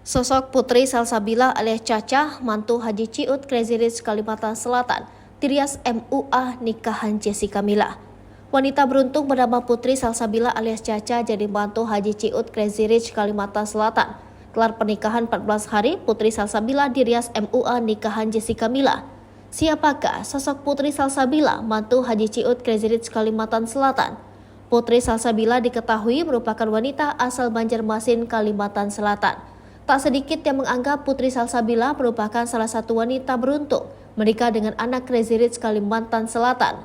Sosok Putri Salsabila alias Caca, mantu Haji Ciut Crazy Rich Kalimantan Selatan, dirias MUA nikahan Jessica Mila. Wanita beruntung bernama Putri Salsabila alias Caca jadi mantu Haji Ciut Crazy Rich Kalimantan Selatan. Gelar pernikahan 14 hari, Putri Salsabila dirias MUA nikahan Jessica Mila. Siapakah sosok Putri Salsabila, mantu Haji Ciut Crazy Rich Kalimantan Selatan? Putri Salsabila diketahui merupakan wanita asal Banjarmasin, Kalimantan Selatan. Tak sedikit yang menganggap Putri Salsabila merupakan salah satu wanita beruntung menikah dengan anak Crazy Rich Kalimantan Selatan.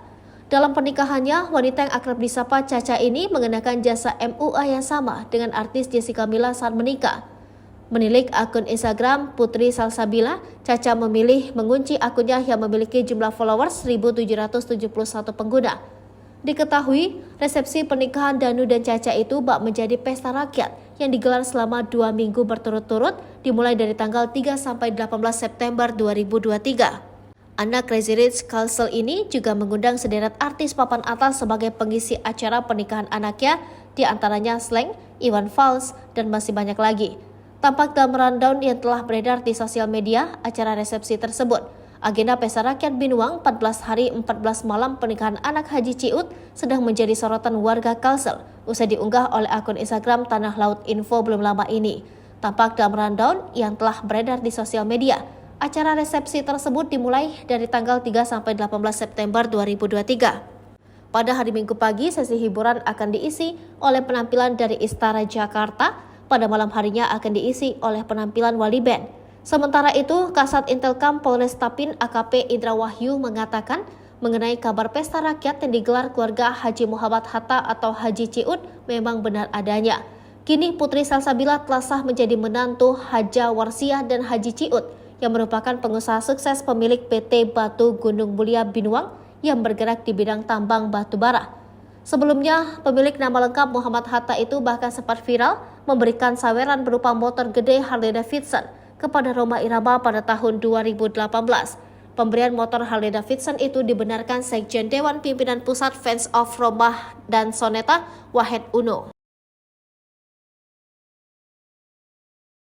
Dalam pernikahannya, wanita yang akrab disapa Caca ini mengenakan jasa MUA yang sama dengan artis Jessica Mila saat menikah. Menilik akun Instagram Putri Salsabila, Caca memilih mengunci akunnya yang memiliki jumlah followers 1.771 pengguna. Diketahui, resepsi pernikahan Danu dan Caca itu bak menjadi pesta rakyat yang digelar selama 2 minggu berturut-turut, dimulai dari tanggal 3 sampai 18 September 2023. Anak Crazy Rich Kalsel ini juga mengundang sederet artis papan atas sebagai pengisi acara pernikahan anaknya, di antaranya Slank, Iwan Fals, dan masih banyak lagi. Tampak dalam rundown yang telah beredar di sosial media acara resepsi tersebut. Agenda pesta rakyat Binuang 14 hari 14 malam pernikahan anak Haji Ciut sedang menjadi sorotan warga Kalsel usai diunggah oleh akun Instagram Tanah Laut Info belum lama ini. Tampak dalam rundown yang telah beredar di sosial media, acara resepsi tersebut dimulai dari tanggal 3 sampai 18 September 2023. Pada hari Minggu pagi, sesi hiburan akan diisi oleh penampilan dari Istana Jakarta. Pada malam harinya akan diisi oleh penampilan wali band. Sementara itu, Kasat Intelkam Polres Tapin AKP Indra Wahyu mengatakan mengenai kabar pesta rakyat yang digelar keluarga Haji Muhammad Hatta atau Haji Ciut memang benar adanya. Kini Putri Salsabila telah sah menjadi menantu Haja Warsiah dan Haji Ciut yang merupakan pengusaha sukses pemilik PT Batu Gunung Mulia Binuang yang bergerak di bidang tambang batu bara. Sebelumnya, pemilik nama lengkap Muhammad Hatta itu bahkan sempat viral memberikan saweran berupa motor gede Harley Davidson kepada Rhoma Irama pada tahun 2018. Pemberian motor Harley Davidson itu dibenarkan Sekjen Dewan Pimpinan Pusat Fans of Rhoma dan Soneta, Wahed Uno.